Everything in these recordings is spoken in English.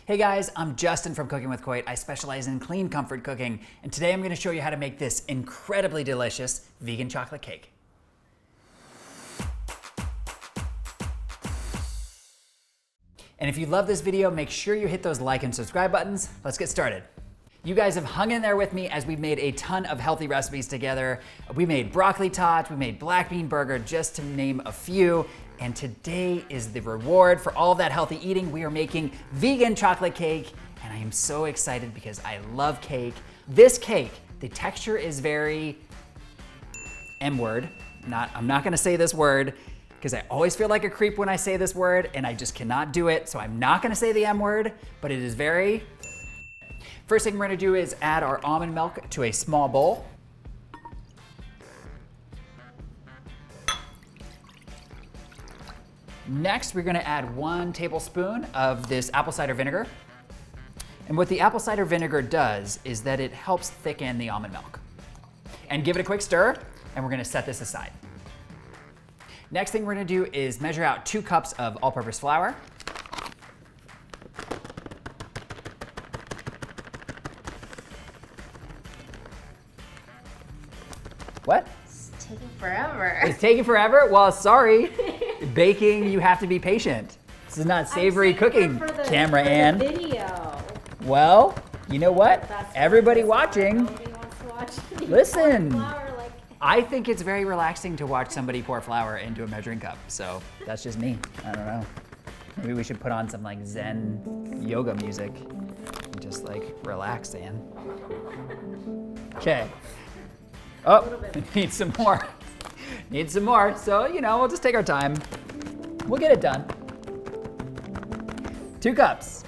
Hey guys, I'm Justin from Cooking with Coit. I specialize in clean comfort cooking, and today I'm gonna show you how to make this incredibly delicious vegan chocolate cake. And if you love this video, make sure you hit those like and subscribe buttons. Let's get started. You guys have hung in there with me as we've made a ton of healthy recipes together. We made broccoli tots, we made black bean burger, just to name a few. And today is the reward for all of that healthy eating. We are making vegan chocolate cake, and I am so excited because I love cake. This cake, the texture is very M-word. I'm not gonna say this word because I always feel like a creep when I say this word and I just cannot do it. So I'm not gonna say the M word, but it is very. First thing we're gonna do is add our almond milk to a small bowl. Next, we're gonna add 1 tablespoon of this apple cider vinegar. And what the apple cider vinegar does is that it helps thicken the almond milk. And give it a quick stir, and we're gonna set this aside. Next thing we're gonna do is measure out 2 cups of all-purpose flour. What? It's taking forever. It's taking forever? Well, sorry. Baking, you have to be patient. This is not savory cooking, Camera Ann. Video. Well, you know what? Everybody watching, Nobody wants to watch me listen. pour flour like. I think it's very relaxing to watch somebody pour flour into a measuring cup. So that's just me. I don't know. Maybe we should put on some like Zen yoga music and just like relax, Ann. Okay. Oh, need some more. Need some more. So, you know, we'll just take our time. We'll get it done. 2 cups.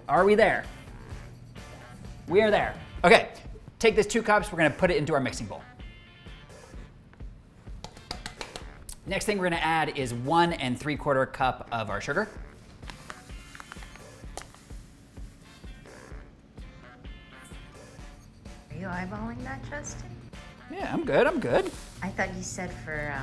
Are we there? We are there. Okay, take this 2 cups, we're gonna put it into our mixing bowl. Next thing we're gonna add is 1 3/4 cup of our sugar. Are you eyeballing that, Justin? Yeah, I'm good, I'm good. I thought you said for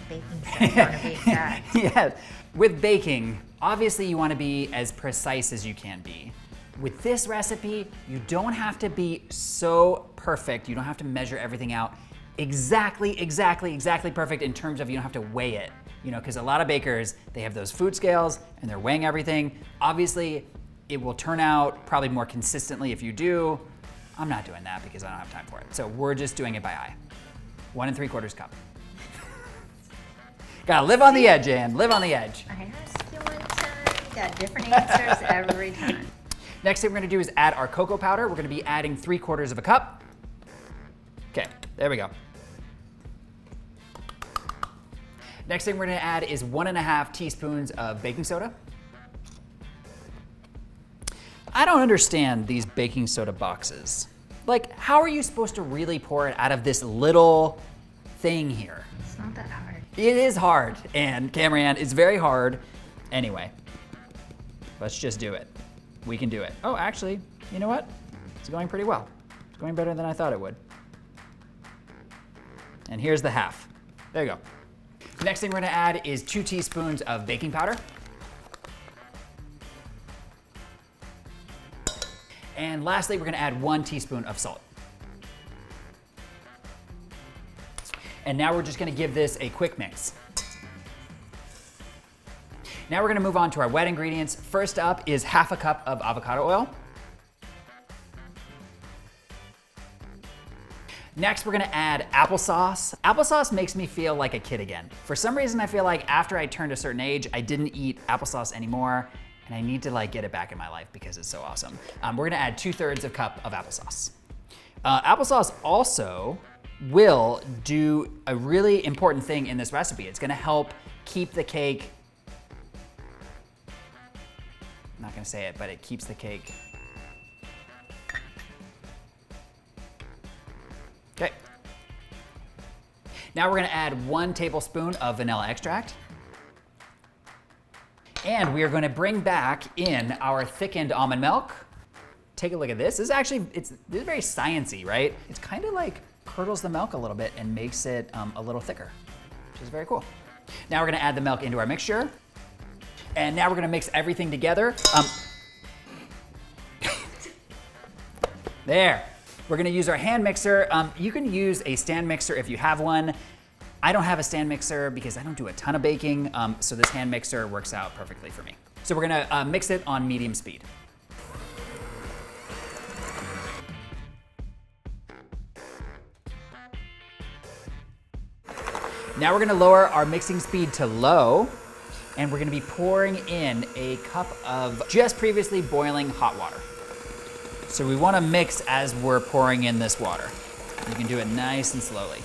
baking soda you want to bake that. Yeah, with baking, obviously you wanna be as precise as you can be. With this recipe, you don't have to be so perfect. You don't have to measure everything out exactly perfect in terms of you don't have to weigh it. You know, because a lot of bakers, they have those food scales and they're weighing everything. Obviously, it will turn out probably more consistently if you do. I'm not doing that because I don't have time for it. So we're just doing it by eye. 1 3/4 cup. Gotta live on the edge, Ann, live on the edge. I asked you one time, you got different answers every time. Next thing we're gonna do is add our cocoa powder. We're gonna be adding 3/4 cup. Okay, there we go. Next thing we're gonna add is 1 1/2 teaspoons of baking soda. I don't understand these baking soda boxes. Like, how are you supposed to really pour it out of this little thing here? It's not that hard. It is hard, and Cameron, it's very hard. Anyway, let's just do it. We can do it. Oh, actually, you know what? It's going pretty well. It's going better than I thought it would. And here's the half. There you go. The next thing we're gonna add is 2 teaspoons of baking powder. And lastly, we're gonna add 1 teaspoon of salt. And now we're just gonna give this a quick mix. Now we're gonna move on to our wet ingredients. First up is 1/2 cup of avocado oil. Next, we're gonna add applesauce. Applesauce makes me feel like a kid again. For some reason, I feel like after I turned a certain age, I didn't eat applesauce anymore, and I need to like get it back in my life because it's so awesome. We're gonna add 2/3 cup of applesauce. Applesauce also will do a really important thing in this recipe. It's gonna help keep the cake, I'm not gonna say it, but it keeps the cake. Okay. Now we're gonna add 1 tablespoon of vanilla extract. And we are gonna bring back in our thickened almond milk. Take a look at this. This is actually, this is very sciencey, right? It's kind of like curdles the milk a little bit and makes it a little thicker, which is very cool. Now we're gonna add the milk into our mixture. And now we're gonna mix everything together. There. We're gonna use our hand mixer. You can use a stand mixer if you have one. I don't have a stand mixer because I don't do a ton of baking, so this hand mixer works out perfectly for me. So we're gonna mix it on medium speed. Now we're gonna lower our mixing speed to low, and we're gonna be pouring in a cup of just previously boiling hot water. So we wanna mix as we're pouring in this water. You can do it nice and slowly.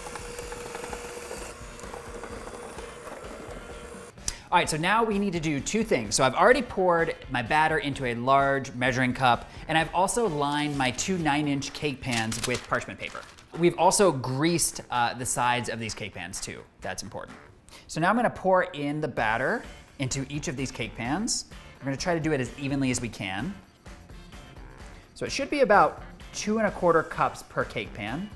All right, so now we need to do two things. So I've already poured my batter into a large measuring cup, and I've also lined my two 9-inch cake pans with parchment paper. We've also greased the sides of these cake pans too. That's important. So now I'm gonna pour in the batter into each of these cake pans. We're gonna try to do it as evenly as we can. So it should be about 2¼ cups per cake pan.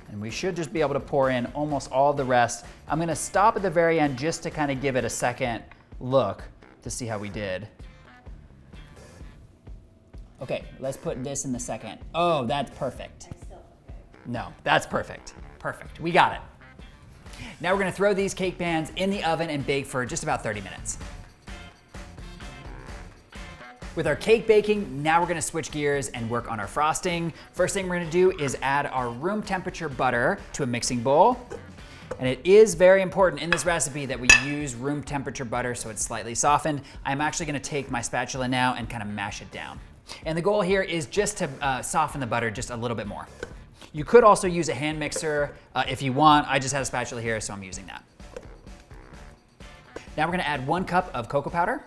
And we should just be able to pour in almost all the rest. I'm gonna stop at the very end just to kind of give it a second look to see how we did. Okay, let's put this in the second. Oh, that's perfect. No, that's perfect. Perfect, we got it. Now we're gonna throw these cake pans in the oven and bake for just about 30 minutes. With our cake baking, now we're gonna switch gears and work on our frosting. First thing we're gonna do is add our room temperature butter to a mixing bowl. And it is very important in this recipe that we use room temperature butter so it's slightly softened. I'm actually gonna take my spatula now and kind of mash it down. And the goal here is just to soften the butter just a little bit more. You could also use a hand mixer if you want. I just had a spatula here, so I'm using that. Now we're gonna add 1 cup of cocoa powder,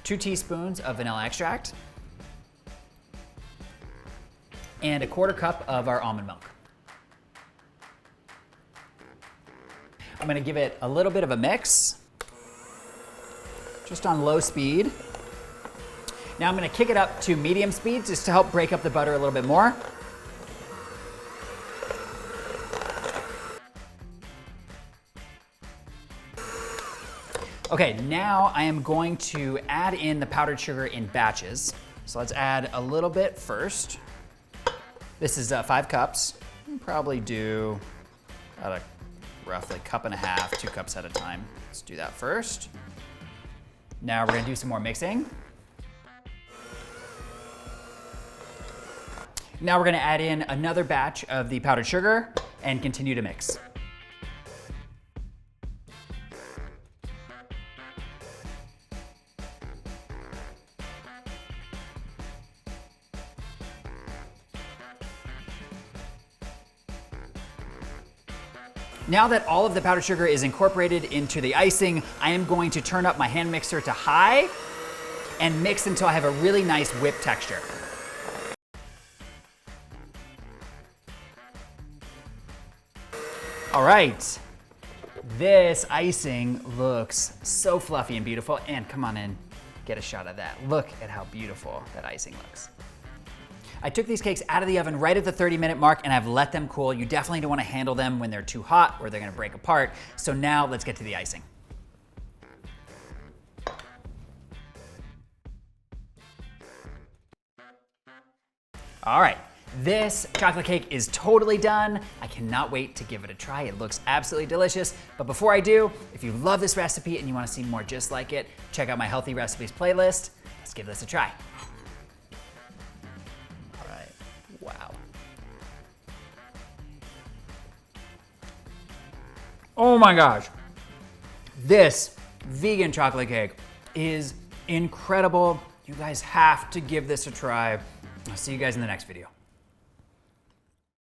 2 teaspoons of vanilla extract, and 1/4 cup of our almond milk. I'm gonna give it a little bit of a mix, just on low speed. Now I'm gonna kick it up to medium speed just to help break up the butter a little bit more. Okay, now I am going to add in the powdered sugar in batches. So let's add a little bit first. This is 5 cups. We'll probably do about a roughly 1.5 cups, 2 cups at a time. Let's do that first. Now we're gonna do some more mixing. Now we're gonna add in another batch of the powdered sugar and continue to mix. Now that all of the powdered sugar is incorporated into the icing, I am going to turn up my hand mixer to high and mix until I have a really nice whip texture. All right, this icing looks so fluffy and beautiful, and come on in, get a shot of that. Look at how beautiful that icing looks. I took these cakes out of the oven right at the 30-minute mark and I've let them cool. You definitely don't want to handle them when they're too hot or they're gonna break apart. So now let's get to the icing. All right, this chocolate cake is totally done. I cannot wait to give it a try. It looks absolutely delicious. But before I do, if you love this recipe and you want to see more just like it, check out my healthy recipes playlist. Let's give this a try. Wow. Oh my gosh. This vegan chocolate cake is incredible. You guys have to give this a try. I'll see you guys in the next video.